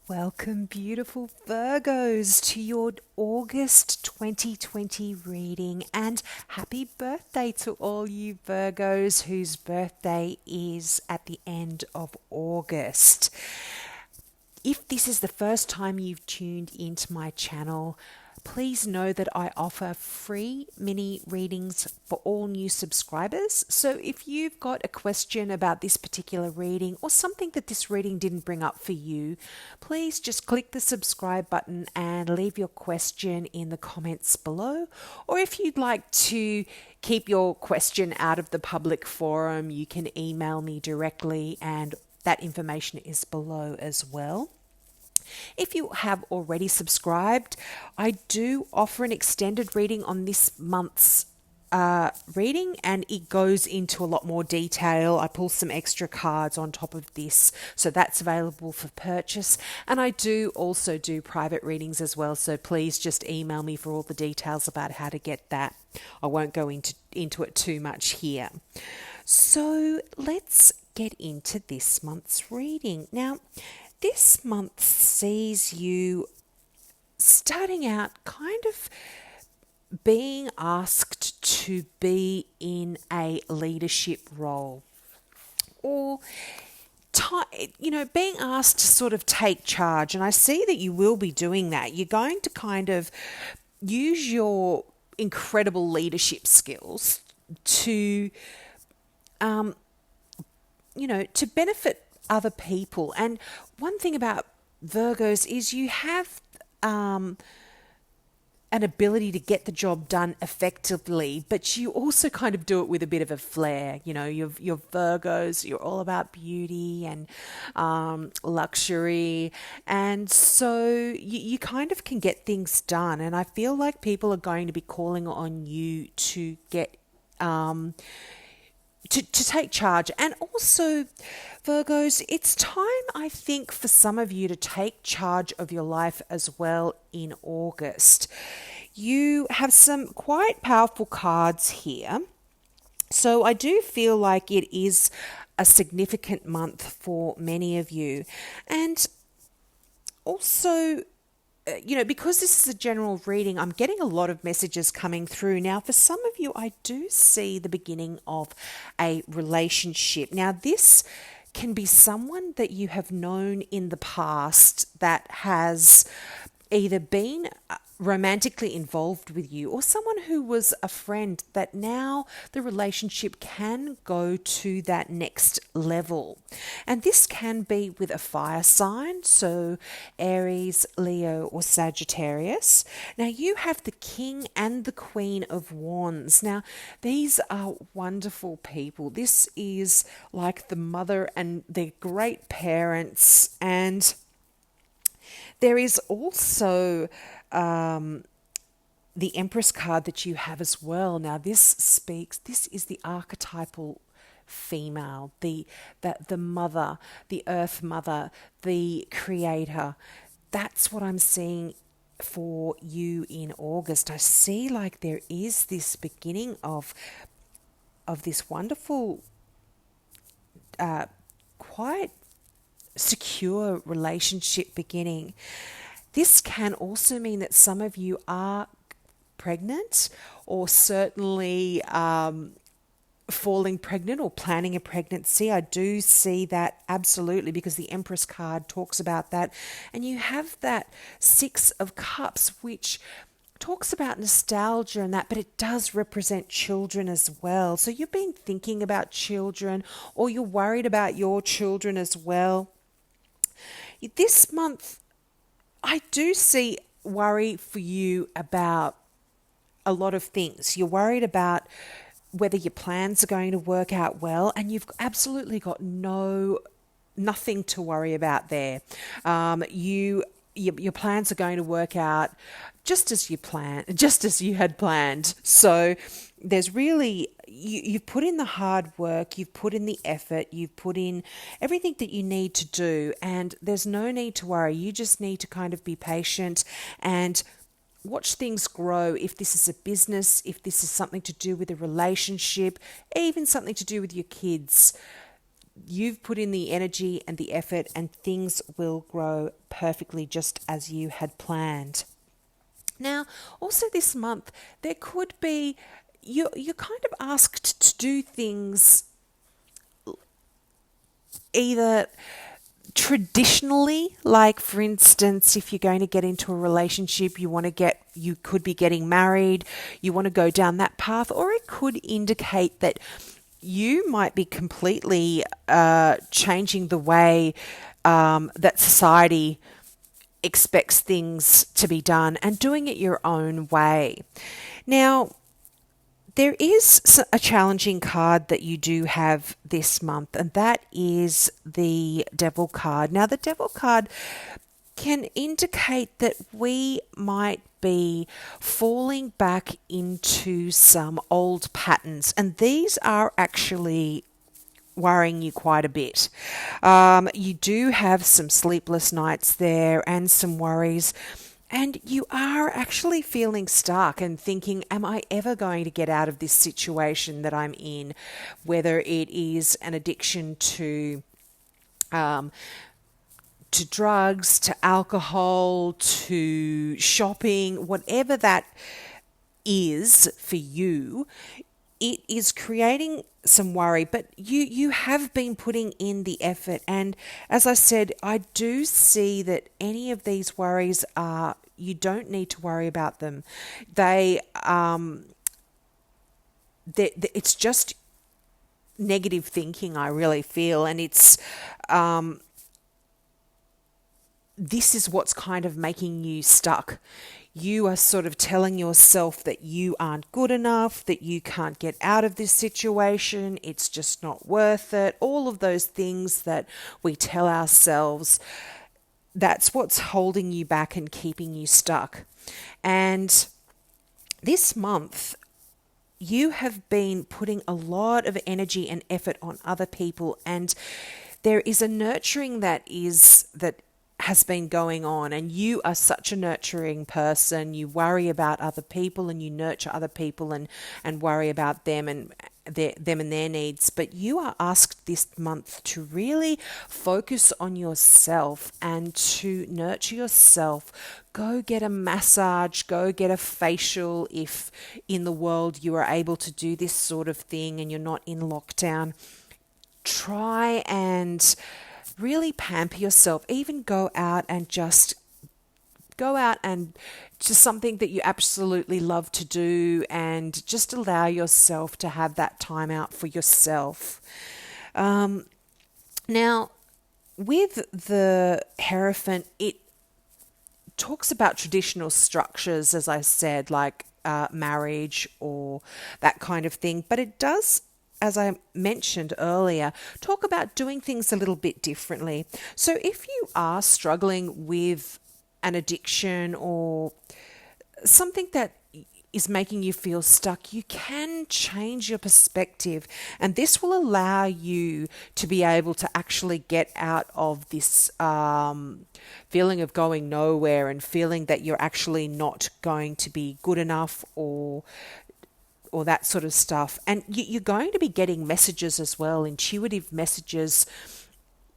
Welcome, beautiful Virgos, to your August 2020 reading, and happy birthday to all you Virgos whose birthday is at the end of August. If this is the first time you've tuned into my channel, please know that I offer free mini readings for all new subscribers. So if you've got a question about this particular reading or something that this reading didn't bring up for you, please just click the subscribe button and leave your question in the comments below. Or if you'd like to keep your question out of the public forum, you can email me directly, and that information is below as well. If you have already subscribed, I do offer an extended reading on this month's reading, and it goes into a lot more detail. I pull some extra cards on top of this, so that's available for purchase. And I do also do private readings as well, so please just email me for all the details about how to get that. I won't go into it too much here. So let's get into this month's reading. Now, this month sees you starting out kind of being asked to be in a leadership role, or being asked to sort of take charge. And I see that you will be doing that. You're going to kind of use your incredible leadership skills to to benefit other people. And one thing about Virgos is you have an ability to get the job done effectively, but you also kind of do it with a bit of a flair. You're Virgos, you're all about beauty and luxury, and so you kind of can get things done. And I feel like people are going to be calling on you to get to take charge. And also, Virgos, it's time, I think, for some of you to take charge of your life as well in August. You have some quite powerful cards here. So I do feel like it is a significant month for many of you. And also, because this is a general reading, I'm getting a lot of messages coming through. Now, for some of you, I do see the beginning of a relationship. Now, this can be someone that you have known in the past that has either been romantically involved with you, or someone who was a friend that now the relationship can go to that next level. And this can be with a fire sign, so Aries, Leo, or Sagittarius. Now you have the King and the Queen of Wands. Now these are wonderful people. This is like the mother and their great parents. And there is also the Empress card that you have as well. Now this is the archetypal female, the mother, the earth mother, the creator. That's what I'm seeing for you in August. I see like there is this beginning of this wonderful, quite secure relationship beginning. This can also mean that some of you are pregnant, or certainly falling pregnant or planning a pregnancy. I do see that absolutely, because the Empress card talks about that. And you have that Six of Cups, which talks about nostalgia and that, but it does represent children as well. So you've been thinking about children, or you're worried about your children as well. This month, I do see worry for you about a lot of things. You're worried about whether your plans are going to work out well, and you've absolutely got nothing to worry about there. Your plans are going to work out just as you had planned. So there's really, you've put in the hard work, you've put in the effort, you've put in everything that you need to do, and there's no need to worry. You just need to kind of be patient and watch things grow. If this is a business, if this is something to do with a relationship, even something to do with your kids, you've put in the energy and the effort, and things will grow perfectly just as you had planned. Now, also this month, there could be, you're kind of asked to do things either traditionally, like for instance, if you're going to get into a relationship, you could be getting married, you want to go down that path, or it could indicate that you might be completely changing the way that society expects things to be done and doing it your own way. Now, there is a challenging card that you do have this month, and that is the Devil card. Now, the Devil card can indicate that we might be falling back into some old patterns, and these are actually worrying you quite a bit. You do have some sleepless nights there and some worries, and you are actually feeling stuck and thinking, am I ever going to get out of this situation that I'm in? Whether it is an addiction to drugs, to alcohol, to shopping, whatever that is for you, it is creating some worry, but you have been putting in the effort. And as I said, I do see that any of these worries are, you don't need to worry about them. It's just negative thinking, I really feel, and it's this is what's kind of making you stuck. You are sort of telling yourself that you aren't good enough, that you can't get out of this situation, it's just not worth it. All of those things that we tell ourselves, that's what's holding you back and keeping you stuck. And this month, you have been putting a lot of energy and effort on other people, and there is a nurturing that has been going on, and you are such a nurturing person. You worry about other people and you nurture other people and worry about them and their needs. But you are asked this month to really focus on yourself and to nurture yourself. Go get a massage, go get a facial if in the world you are able to do this sort of thing and you're not in lockdown. Try and really pamper yourself. Even go out and just something that you absolutely love to do, and just allow yourself to have that time out for yourself. Now, with the Hierophant, it talks about traditional structures, as I said, like marriage or that kind of thing, but it does, as I mentioned earlier, talk about doing things a little bit differently. So if you are struggling with an addiction or something that is making you feel stuck, you can change your perspective, and this will allow you to be able to actually get out of this feeling of going nowhere and feeling that you're actually not going to be good enough or that sort of stuff. And you're going to be getting messages as well, intuitive messages.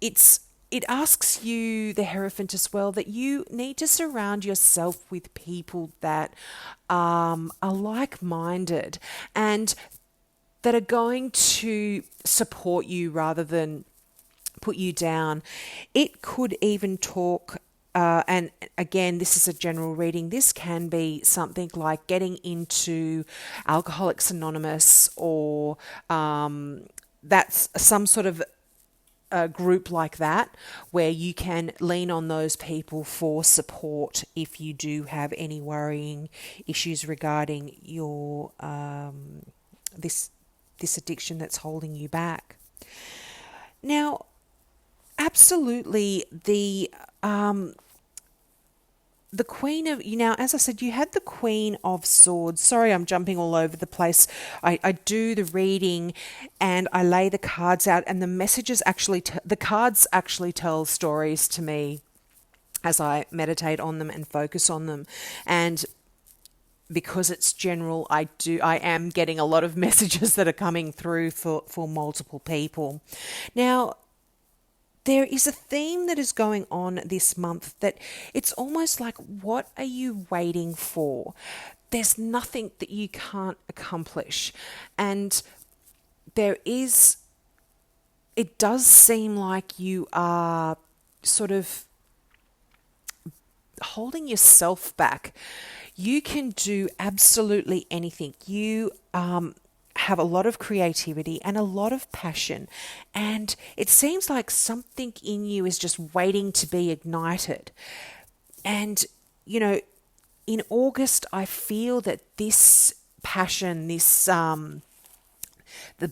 It asks you, the Hierophant, as well, that you need to surround yourself with people that are like-minded and that are going to support you rather than put you down. It could even talk, and again, this is a general reading, this can be something like getting into Alcoholics Anonymous, or that's some sort of a group like that, where you can lean on those people for support if you do have any worrying issues regarding your this addiction that's holding you back. Now, absolutely, the Queen of, now, as I said, you had the Queen of Swords. Sorry, I'm jumping all over the place. I do the reading and I lay the cards out, and the messages actually, the cards actually tell stories to me as I meditate on them and focus on them. And because it's general, I am getting a lot of messages that are coming through for multiple people. Now, there is a theme that is going on this month that it's almost like, what are you waiting for? There's nothing that you can't accomplish. And it does seem like you are sort of holding yourself back. You can do absolutely anything. You have a lot of creativity and a lot of passion, and it seems like something in you is just waiting to be ignited. And, in August, I feel that this passion, the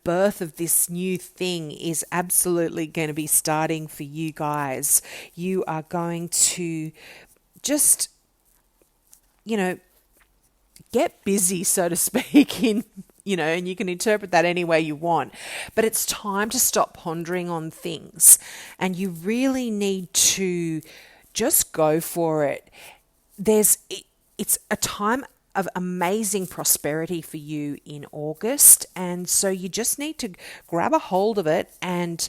birth of this new thing is absolutely going to be starting for you guys. You are going to just, get busy, so to speak, and you can interpret that any way you want. But it's time to stop pondering on things, and you really need to just go for it. It's a time of amazing prosperity for you in August, and so you just need to grab a hold of it and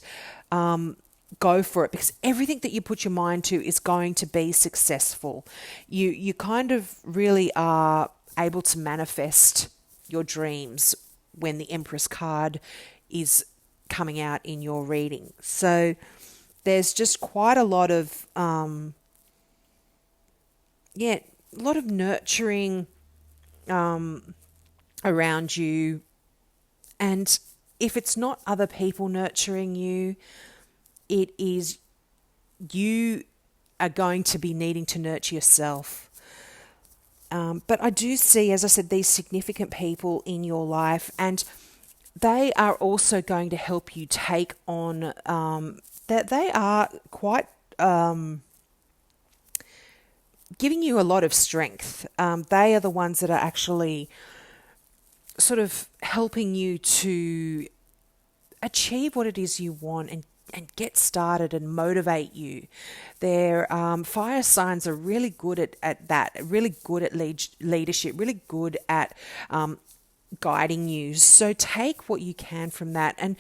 go for it, because everything that you put your mind to is going to be successful. You kind of really are able to manifest your dreams when the Empress card is coming out in your reading. So there's just quite a lot of nurturing around you. And if it's not other people nurturing you, it is you are going to be needing to nurture yourself. But I do see, as I said, these significant people in your life, and they are also going to help you take on that. They are quite giving you a lot of strength. They are the ones that are actually sort of helping you to achieve what it is you want and get started and motivate you. Their fire signs are really good at that, really good at leadership, really good at guiding you. So take what you can from that. And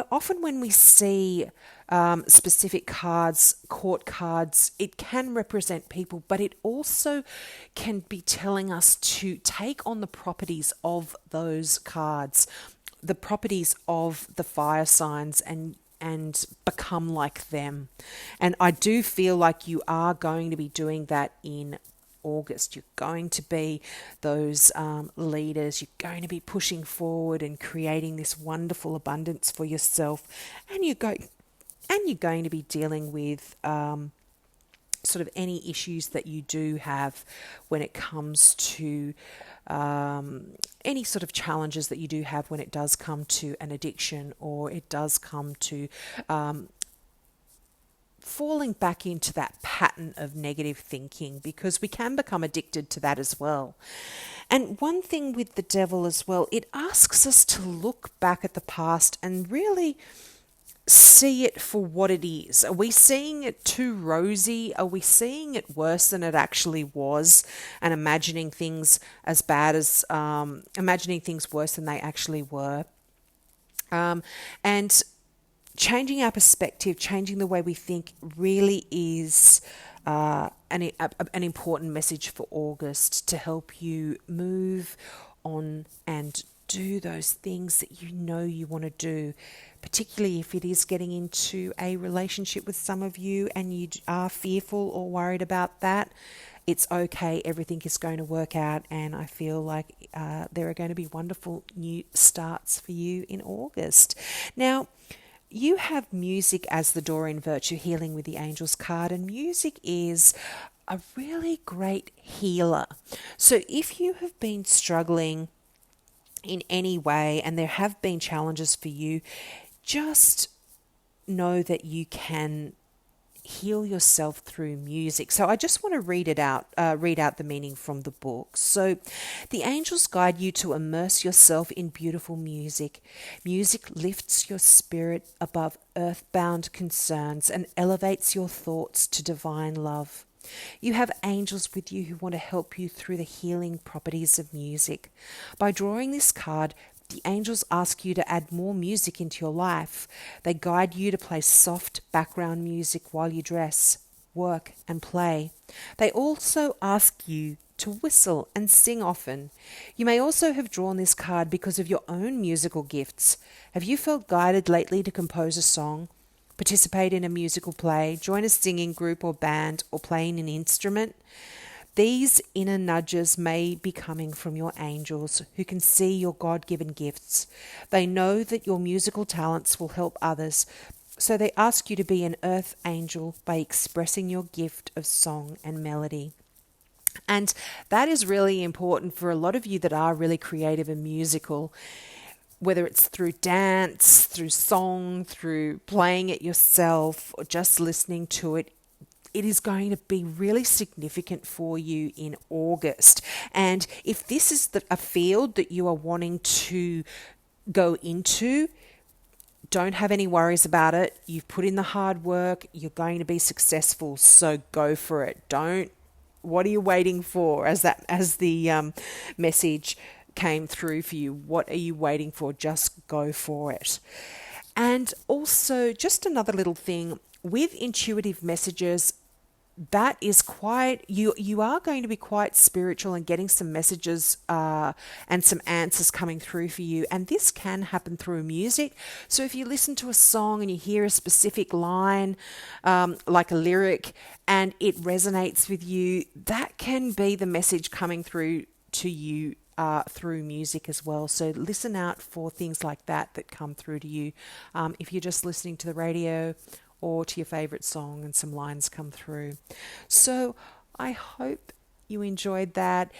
often when we see specific cards, court cards, it can represent people, but it also can be telling us to take on the properties of those cards, the properties of the fire signs, and become like them. And I do feel like you are going to be doing that in August. You're going to be those leaders. You're going to be pushing forward and creating this wonderful abundance for yourself. And you're going to be dealing with sort of any issues that you do have when it comes to any sort of challenges that you do have when it does come to an addiction, or it does come to falling back into that pattern of negative thinking, because we can become addicted to that as well. And one thing with the devil as well, it asks us to look back at the past and really see it for what it is. Are we seeing it too rosy? Are we seeing it worse than it actually was, and imagining things as bad as imagining things worse than they actually were? And changing our perspective, changing the way we think, really is an important message for August, to help you move on and do those things that you know you want to do, particularly if it is getting into a relationship with some of you and you are fearful or worried about that. It's okay. Everything is going to work out, and I feel like there are going to be wonderful new starts for you in August. Now, you have music as the door in Virtue Healing with the Angels card, and music is a really great healer. So if you have been struggling in any way and there have been challenges for you, just know that you can heal yourself through music. So I just want to read out the meaning from the book. So the angels guide you to immerse yourself in beautiful music. Music lifts your spirit above earthbound concerns and elevates your thoughts to divine love. You have angels with you who want to help you through the healing properties of music. By drawing this card, the angels ask you to add more music into your life. They guide you to play soft background music while you dress, work, and play. They also ask you to whistle and sing often. You may also have drawn this card because of your own musical gifts. Have you felt guided lately to compose a song, participate in a musical play, join a singing group or band, or playing an instrument? These inner nudges may be coming from your angels who can see your God-given gifts. They know that your musical talents will help others, so they ask you to be an earth angel by expressing your gift of song and melody. And that is really important for a lot of you that are really creative and musical, whether it's through dance, through song, through playing it yourself, or just listening to it. It is going to be really significant for you in August. And if this is a field that you are wanting to go into, don't have any worries about it. You've put in the hard work. You're going to be successful. So go for it. What are you waiting for? As the message came through for you, what are you waiting for? Just go for it. And also, just another little thing with intuitive messages, that is quite, you are going to be quite spiritual and getting some messages and some answers coming through for you. And this can happen through music. So if you listen to a song and you hear a specific line, like a lyric, and it resonates with you, that can be the message coming through to you through music as well. So listen out for things like that come through to you. If you're just listening to the radio or to your favourite song and some lines come through. So I hope you enjoyed that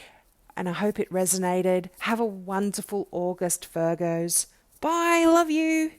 and I hope it resonated. Have a wonderful August, Virgos. Bye. Love you.